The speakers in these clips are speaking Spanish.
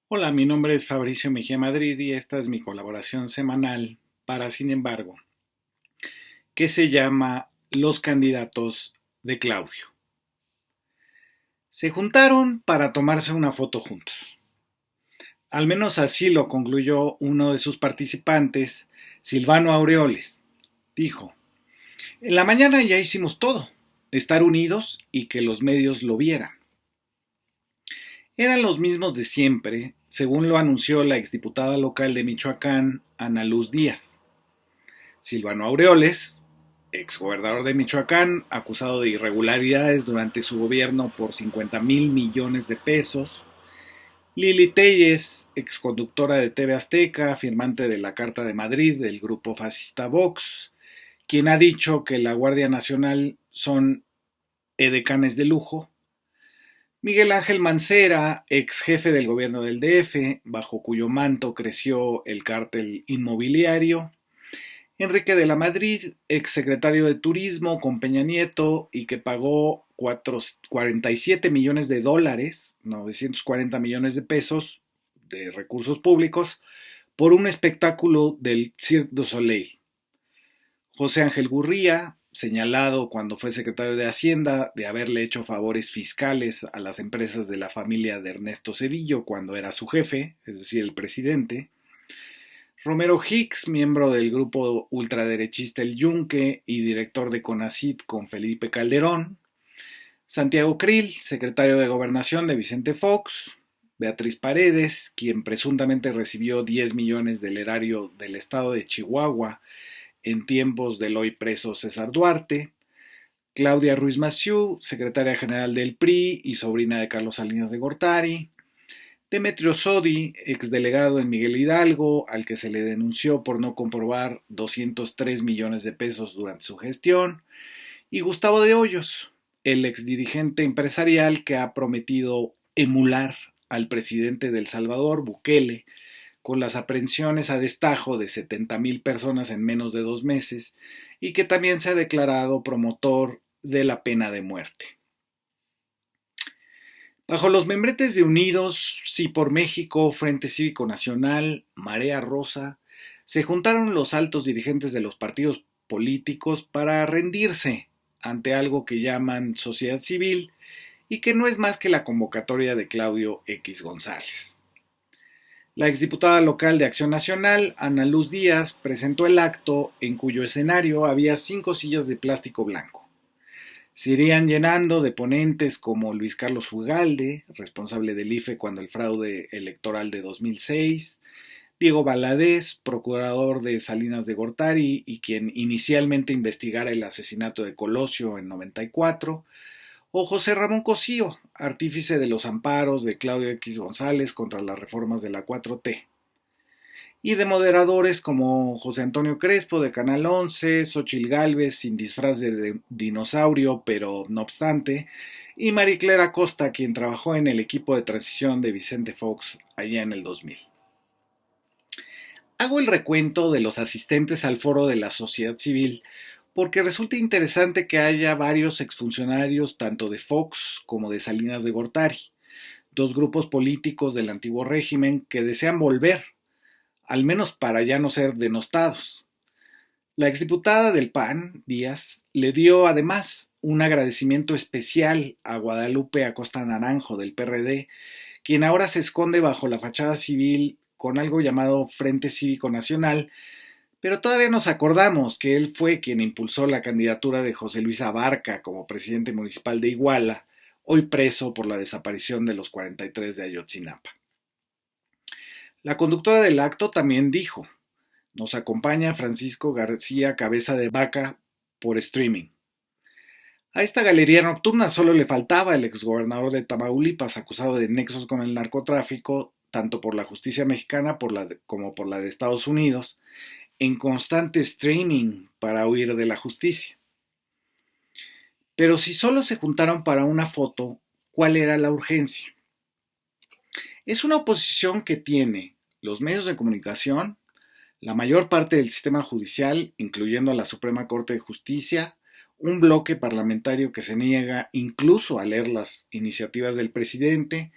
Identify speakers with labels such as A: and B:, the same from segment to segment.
A: Hola, mi nombre es Fabricio Mejía Madrid y esta es mi colaboración semanal para Sin embargo, que se llama Los candidatos de Claudio. Se juntaron para tomarse una foto juntos. Al menos así lo concluyó uno de sus participantes, Silvano Aureoles. Dijo, en la mañana ya hicimos todo, estar unidos y que los medios lo vieran. Eran los mismos de siempre, según lo anunció la exdiputada local de Michoacán, Ana Luz Díaz. Silvano Aureoles, exgobernador de Michoacán, acusado de irregularidades durante su gobierno por 50,000 millones de pesos. Lili Telles, exconductora de TV Azteca, firmante de la Carta de Madrid del grupo fascista Vox, quien ha dicho que la Guardia Nacional son edecanes de lujo. Miguel Ángel Mancera, ex jefe del gobierno del DF, bajo cuyo manto creció el cártel inmobiliario. Enrique de la Madrid, exsecretario de Turismo con Peña Nieto y que pagó 47 millones de dólares, 940 millones de pesos de recursos públicos, por un espectáculo del Cirque du Soleil. José Ángel Gurría, señalado cuando fue secretario de Hacienda de haberle hecho favores fiscales a las empresas de la familia de Ernesto Zedillo cuando era su jefe, es decir, el presidente. Romero Hicks, miembro del grupo ultraderechista El Yunque y director de CONACYT con Felipe Calderón. Santiago Krill, secretario de Gobernación de Vicente Fox. Beatriz Paredes, quien presuntamente recibió 10 millones del erario del estado de Chihuahua en tiempos del hoy preso César Duarte. Claudia Ruiz Massieu, secretaria general del PRI y sobrina de Carlos Salinas de Gortari. Demetrio Sodi, exdelegado en Miguel Hidalgo, al que se le denunció por no comprobar 203 millones de pesos durante su gestión, y Gustavo de Hoyos, el exdirigente empresarial que ha prometido emular al presidente de El Salvador, Bukele, con las aprehensiones a destajo de 70,000 personas en menos de 2 meses, y que también se ha declarado promotor de la pena de muerte. Bajo los membretes de Unidos, Sí por México, Frente Cívico Nacional, Marea Rosa, se juntaron los altos dirigentes de los partidos políticos para rendirse ante algo que llaman sociedad civil y que no es más que la convocatoria de Claudio X González. La exdiputada local de Acción Nacional, Ana Luz Díaz, presentó el acto en cuyo escenario había 5 sillas de plástico blanco. Se irían llenando de ponentes como Luis Carlos Ugalde, responsable del IFE cuando el fraude electoral de 2006, Diego Valadez, procurador de Salinas de Gortari y quien inicialmente investigara el asesinato de Colosio en 94, o José Ramón Cosío, artífice de los amparos de Claudio X González contra las reformas de la 4T, y de moderadores como José Antonio Crespo de Canal 11, Xochil Gálvez sin disfraz de dinosaurio, pero no obstante, y Marie Claire Acosta, quien trabajó en el equipo de transición de Vicente Fox allá en el 2000. Hago el recuento de los asistentes al foro de la sociedad civil porque resulta interesante que haya varios exfuncionarios tanto de Fox como de Salinas de Gortari, dos grupos políticos del antiguo régimen que desean volver, al menos para ya no ser denostados. La exdiputada del PAN, Díaz, le dio además un agradecimiento especial a Guadalupe Acosta Naranjo del PRD, quien ahora se esconde bajo la fachada civil con algo llamado Frente Cívico Nacional, pero todavía nos acordamos que él fue quien impulsó la candidatura de José Luis Abarca como presidente municipal de Iguala, hoy preso por la desaparición de los 43 de Ayotzinapa. La conductora del acto también dijo: nos acompaña Francisco García Cabeza de Vaca por streaming. A esta galería nocturna solo le faltaba el exgobernador de Tamaulipas acusado de nexos con el narcotráfico, tanto por la justicia mexicana como por la de Estados Unidos, en constante streaming para huir de la justicia. Pero si solo se juntaron para una foto, ¿cuál era la urgencia? Es una oposición que tiene los medios de comunicación, la mayor parte del sistema judicial, incluyendo a la Suprema Corte de Justicia, un bloque parlamentario que se niega incluso a leer las iniciativas del presidente,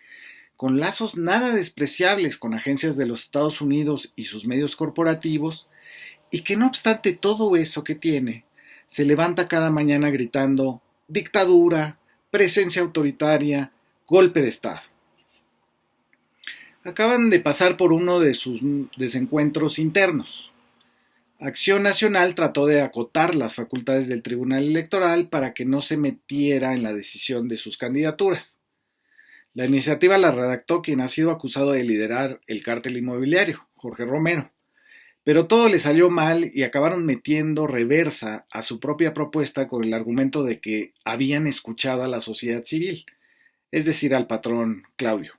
A: con lazos nada despreciables con agencias de los Estados Unidos y sus medios corporativos, y que no obstante todo eso que tiene, se levanta cada mañana gritando dictadura, presencia autoritaria, golpe de Estado. Acaban de pasar por uno de sus desencuentros internos. Acción Nacional trató de acotar las facultades del Tribunal Electoral para que no se metiera en la decisión de sus candidaturas. La iniciativa la redactó quien ha sido acusado de liderar el cártel inmobiliario, Jorge Romero. Pero todo le salió mal y acabaron metiendo reversa a su propia propuesta con el argumento de que habían escuchado a la sociedad civil, es decir, al patrón Claudio.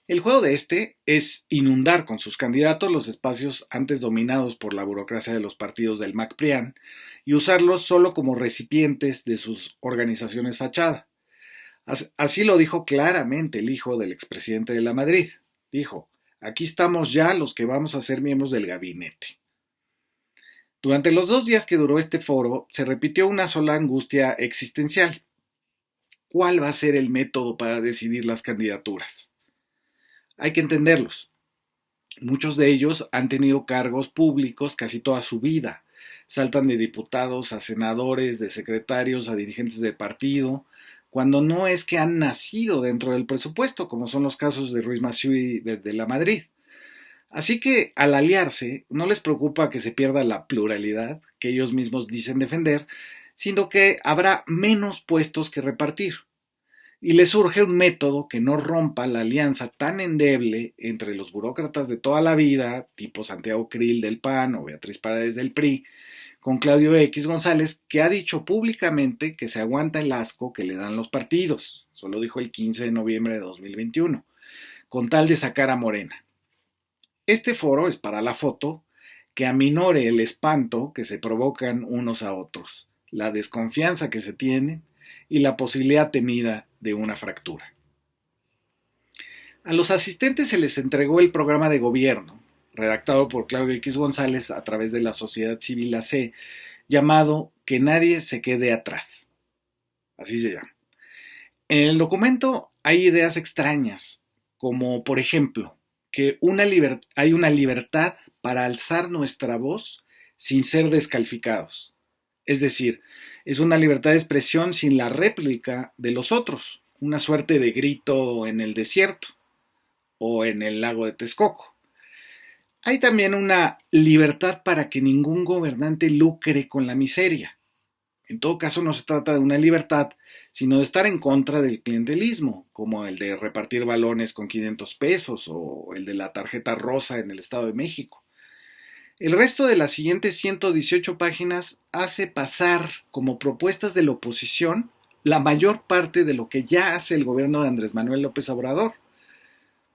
A: El juego de este es inundar con sus candidatos los espacios antes dominados por la burocracia de los partidos del MAC-PRIAN y usarlos solo como recipientes de sus organizaciones fachada. Así lo dijo claramente el hijo del expresidente de la Madrid. Dijo: aquí estamos ya los que vamos a ser miembros del gabinete. Durante los 2 días que duró este foro, se repitió una sola angustia existencial. ¿Cuál va a ser el método para decidir las candidaturas? Hay que entenderlos. Muchos de ellos han tenido cargos públicos casi toda su vida. Saltan de diputados a senadores, de secretarios a dirigentes de partido, cuando no es que han nacido dentro del presupuesto, como son los casos de Ruiz Massieu y de la Madrid. Así que al aliarse, no les preocupa que se pierda la pluralidad que ellos mismos dicen defender, sino que habrá menos puestos que repartir. Y les surge un método que no rompa la alianza tan endeble entre los burócratas de toda la vida, tipo Santiago Krill del PAN o Beatriz Paredes del PRI, con Claudio X González, que ha dicho públicamente que se aguanta el asco que le dan los partidos. Eso lo dijo el 15 de noviembre de 2021, con tal de sacar a Morena. Este foro es para la foto que aminore el espanto que se provocan unos a otros, la desconfianza que se tiene y la posibilidad temida de una fractura. A los asistentes se les entregó el programa de gobierno, redactado por Claudio X González a través de la Sociedad Civil AC, llamado Que nadie se quede atrás. Así se llama. En el documento hay ideas extrañas, como por ejemplo, que hay una libertad para alzar nuestra voz sin ser descalificados. Es decir, es una libertad de expresión sin la réplica de los otros, una suerte de grito en el desierto o en el lago de Texcoco. Hay también una libertad para que ningún gobernante lucre con la miseria. En todo caso, no se trata de una libertad, sino de estar en contra del clientelismo, como el de repartir balones con 500 pesos o el de la tarjeta rosa en el Estado de México. El resto de las siguientes 118 páginas hace pasar como propuestas de la oposición la mayor parte de lo que ya hace el gobierno de Andrés Manuel López Obrador.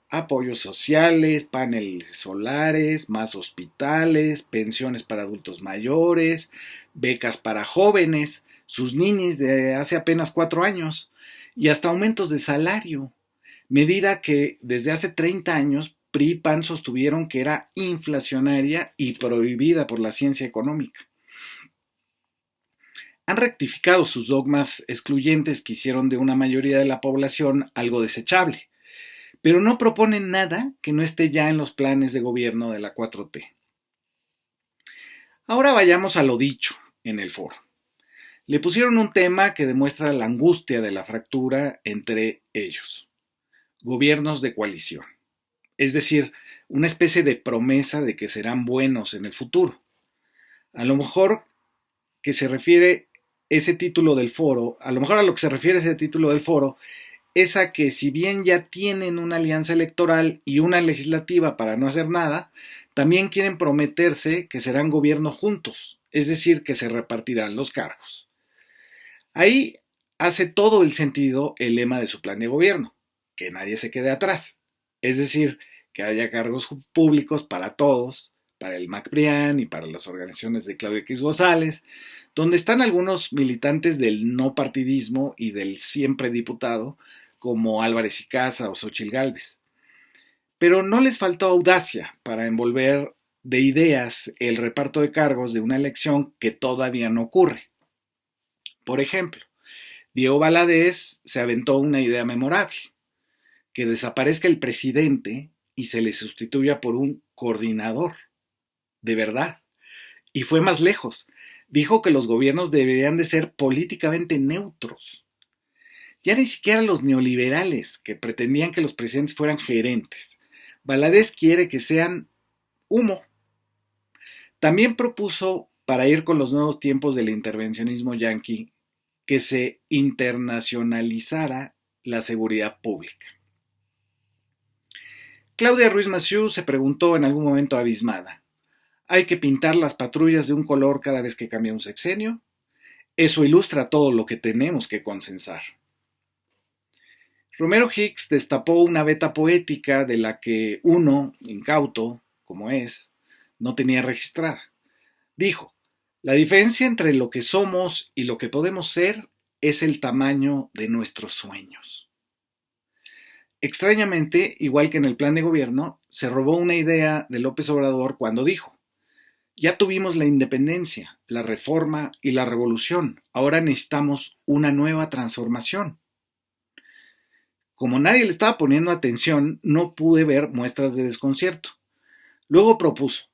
A: Apoyos sociales, paneles solares, más hospitales, pensiones para adultos mayores, becas para jóvenes, sus ninis de hace apenas 4 años y hasta aumentos de salario, medida que desde hace 30 años PRI y PAN sostuvieron que era inflacionaria y prohibida por la ciencia económica. Han rectificado sus dogmas excluyentes que hicieron de una mayoría de la población algo desechable, pero no proponen nada que no esté ya en los planes de gobierno de la 4T. Ahora vayamos a lo dicho en el foro. Le pusieron un tema que demuestra la angustia de la fractura entre ellos: gobiernos de coalición, es decir, una especie de promesa de que serán buenos en el futuro. A lo mejor que se refiere ese título del foro, a lo mejor a lo que se refiere ese título del foro es a que si bien ya tienen una alianza electoral y una legislativa para no hacer nada, también quieren prometerse que serán gobierno juntos, es decir, que se repartirán los cargos. Ahí hace todo el sentido el lema de su plan de gobierno: que nadie se quede atrás, es decir, que haya cargos públicos para todos, para el MAC-PRIAN y para las organizaciones de Claudio X González, donde están algunos militantes del no partidismo y del siempre diputado, como Álvarez y Casa o Xóchitl Gálvez. Pero no les faltó audacia para envolver de ideas el reparto de cargos de una elección que todavía no ocurre. Por ejemplo, Diego Valadez se aventó una idea memorable: que desaparezca el presidente y se le sustituya por un coordinador, de verdad. Y fue más lejos. Dijo que los gobiernos deberían de ser políticamente neutros. Ya ni siquiera los neoliberales, que pretendían que los presidentes fueran gerentes. Valadez quiere que sean humo. También propuso, para ir con los nuevos tiempos del intervencionismo yanqui, que se internacionalizara la seguridad pública. Claudia Ruiz Massieu se preguntó en algún momento abismada: ¿hay que pintar las patrullas de un color cada vez que cambia un sexenio? Eso ilustra todo lo que tenemos que consensar. Romero Hicks destapó una veta poética de la que uno, incauto, como es, no tenía registrada. Dijo: la diferencia entre lo que somos y lo que podemos ser es el tamaño de nuestros sueños. Extrañamente, igual que en el plan de gobierno, se robó una idea de López Obrador cuando dijo: ya tuvimos la independencia, la reforma y la revolución, ahora necesitamos una nueva transformación. Como nadie le estaba poniendo atención, no pude ver muestras de desconcierto. Luego propuso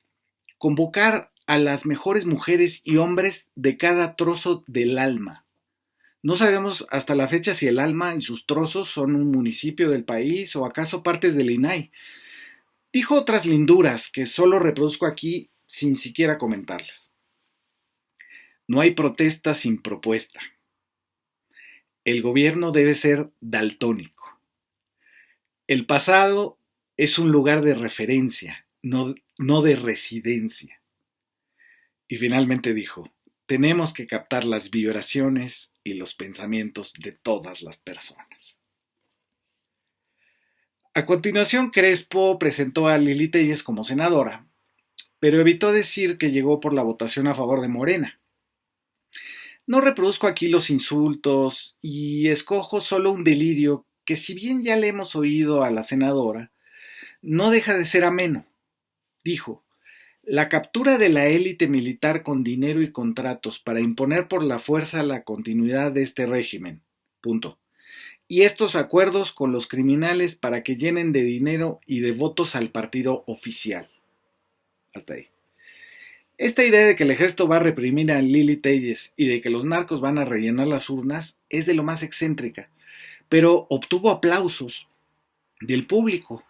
A: convocar a las mejores mujeres y hombres de cada trozo del alma. No sabemos hasta la fecha si el alma y sus trozos son un municipio del país o acaso partes del INAI. Dijo otras linduras que solo reproduzco aquí sin siquiera comentarlas. No hay protesta sin propuesta. El gobierno debe ser daltónico. El pasado es un lugar de referencia, no de residencia. Y finalmente dijo: tenemos que captar las vibraciones y los pensamientos de todas las personas. A continuación, Crespo presentó a Lili Téllez como senadora, pero evitó decir que llegó por la votación a favor de Morena. No reproduzco aquí los insultos y escojo solo un delirio que, si bien ya le hemos oído a la senadora, no deja de ser ameno. Dijo: la captura de la élite militar con dinero y contratos para imponer por la fuerza la continuidad de este régimen. Punto. Y estos acuerdos con los criminales para que llenen de dinero y de votos al partido oficial. Hasta ahí. Esta idea de que el ejército va a reprimir a Lili Téllez y de que los narcos van a rellenar las urnas es de lo más excéntrica, pero obtuvo aplausos del público.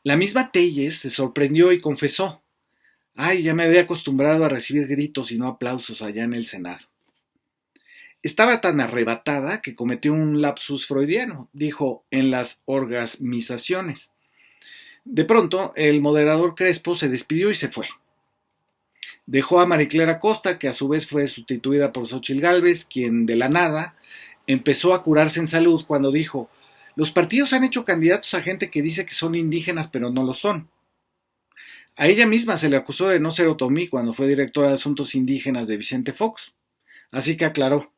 A: La misma Téllez se sorprendió y confesó: ay, ya me había acostumbrado a recibir gritos y no aplausos allá en el Senado. Estaba tan arrebatada que cometió un lapsus freudiano, dijo en las orgasmizaciones. De pronto, el moderador Crespo se despidió y se fue. Dejó a Mariclera Costa, que a su vez fue sustituida por Xóchitl Gálvez, quien de la nada empezó a curarse en salud cuando dijo: los partidos han hecho candidatos a gente que dice que son indígenas pero no lo son. A ella misma se le acusó de no ser otomí cuando fue directora de Asuntos Indígenas de Vicente Fox. Así que aclaró: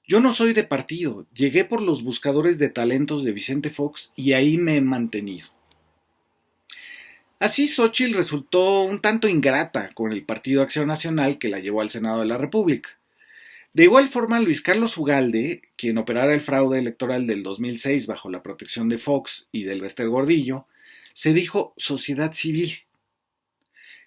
A: yo no soy de partido, llegué por los buscadores de talentos de Vicente Fox y ahí me he mantenido. Así, Xóchitl resultó un tanto ingrata con el Partido Acción Nacional, que la llevó al Senado de la República. De igual forma, Luis Carlos Ugalde, quien operara el fraude electoral del 2006 bajo la protección de Fox y del Bester Gordillo, se dijo sociedad civil.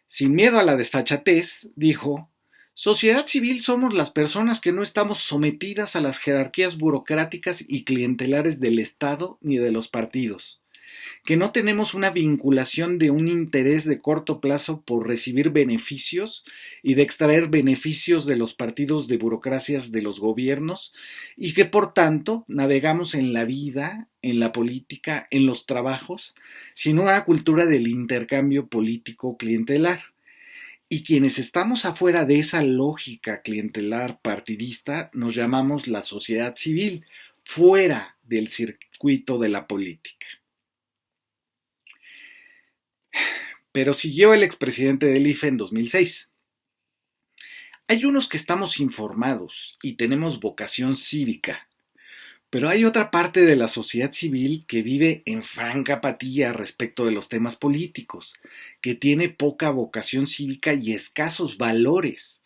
A: Sin miedo a la desfachatez, dijo: sociedad civil somos las personas que no estamos sometidas a las jerarquías burocráticas y clientelares del Estado ni de los partidos, que no tenemos una vinculación de un interés de corto plazo por recibir beneficios y de extraer beneficios de los partidos de burocracias de los gobiernos, y que por tanto navegamos en la vida, en la política, en los trabajos, sin una cultura del intercambio político clientelar. Y quienes estamos afuera de esa lógica clientelar partidista nos llamamos la sociedad civil, fuera del circuito de la política. Pero siguió el expresidente del IFE en 2006. Hay unos que estamos informados y tenemos vocación cívica, pero hay otra parte de la sociedad civil que vive en franca apatía respecto de los temas políticos, que tiene poca vocación cívica y escasos valores,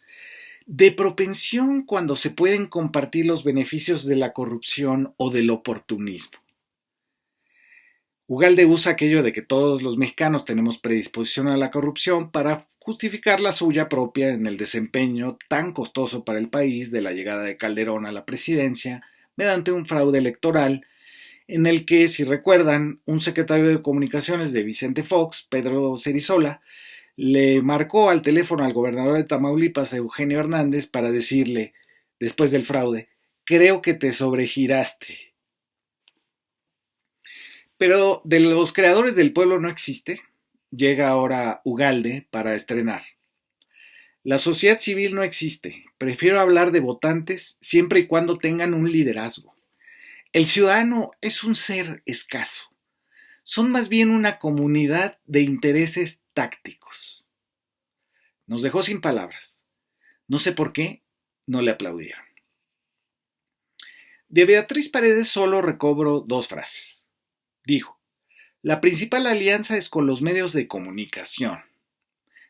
A: de propensión cuando se pueden compartir los beneficios de la corrupción o del oportunismo. Ugalde usa aquello de que todos los mexicanos tenemos predisposición a la corrupción para justificar la suya propia en el desempeño tan costoso para el país de la llegada de Calderón a la presidencia mediante un fraude electoral en el que, si recuerdan, un secretario de comunicaciones de Vicente Fox, Pedro Cerizola, le marcó al teléfono al gobernador de Tamaulipas, Eugenio Hernández, para decirle, después del fraude, creo que te sobregiraste. Pero de los creadores del pueblo no existe. Llega ahora Ugalde para estrenar. La sociedad civil no existe. Prefiero hablar de votantes siempre y cuando tengan un liderazgo. El ciudadano es un ser escaso. Son más bien una comunidad de intereses tácticos. Nos dejó sin palabras. No sé por qué no le aplaudieron. De Beatriz Paredes solo recobro dos frases. Dijo, la principal alianza es con los medios de comunicación.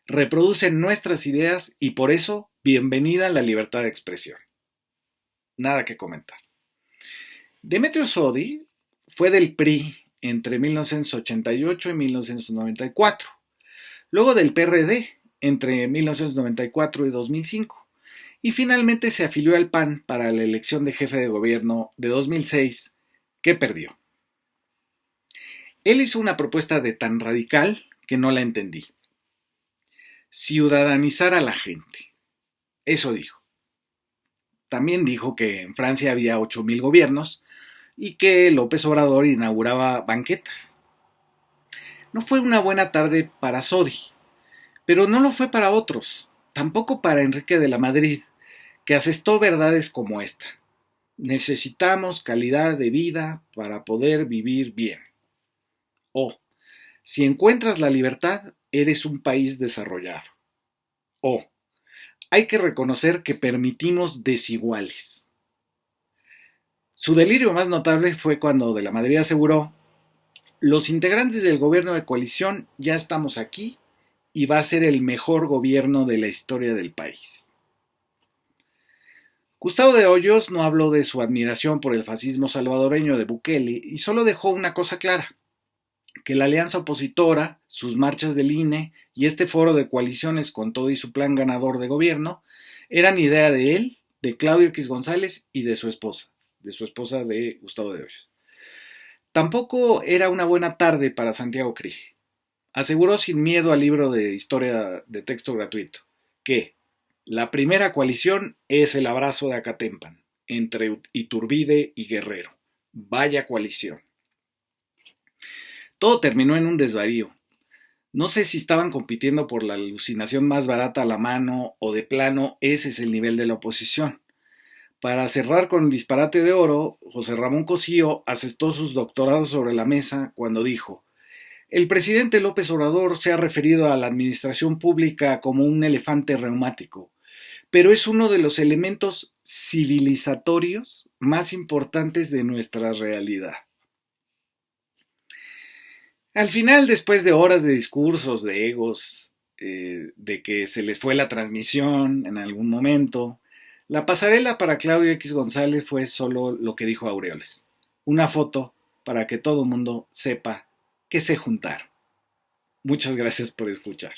A: Reproducen nuestras ideas y por eso, bienvenida a la libertad de expresión. Nada que comentar. Demetrio Sodi fue del PRI entre 1988 y 1994, luego del PRD entre 1994 y 2005, y finalmente se afilió al PAN para la elección de jefe de gobierno de 2006, que perdió. Él hizo una propuesta de tan radical que no la entendí. Ciudadanizar a la gente. Eso dijo. También dijo que en Francia había 8,000 gobiernos y que López Obrador inauguraba banquetas. No fue una buena tarde para Sodi, pero no lo fue para otros, tampoco para Enrique de la Madrid, que asestó verdades como esta. Necesitamos calidad de vida para poder vivir bien. O, si encuentras la libertad, eres un país desarrollado. O, hay que reconocer que permitimos desiguales. Su delirio más notable fue cuando de la Madrid aseguró, los integrantes del gobierno de coalición ya estamos aquí y va a ser el mejor gobierno de la historia del país. Gustavo de Hoyos no habló de su admiración por el fascismo salvadoreño de Bukele y solo dejó una cosa clara, que la alianza opositora, sus marchas del INE y este foro de coaliciones con todo y su plan ganador de gobierno eran idea de él, de Claudio X González y de su esposa de Gustavo de Hoyos. Tampoco era una buena tarde para Santiago Krill. Aseguró sin miedo al libro de historia de texto gratuito que la primera coalición es el abrazo de Acatempan entre Iturbide y Guerrero. Vaya coalición. Todo terminó en un desvarío. No sé si estaban compitiendo por la alucinación más barata a la mano o de plano ese es el nivel de la oposición. Para cerrar con el disparate de oro, José Ramón Cosío asestó sus doctorados sobre la mesa cuando dijo: el presidente López Obrador se ha referido a la administración pública como un elefante reumático, pero es uno de los elementos civilizatorios más importantes de nuestra realidad. Al final, después de horas de discursos, de egos, de que se les fue la transmisión en algún momento, la pasarela para Claudio X González fue solo lo que dijo Aureoles. Una foto para que todo el mundo sepa que se juntaron. Muchas gracias por escuchar.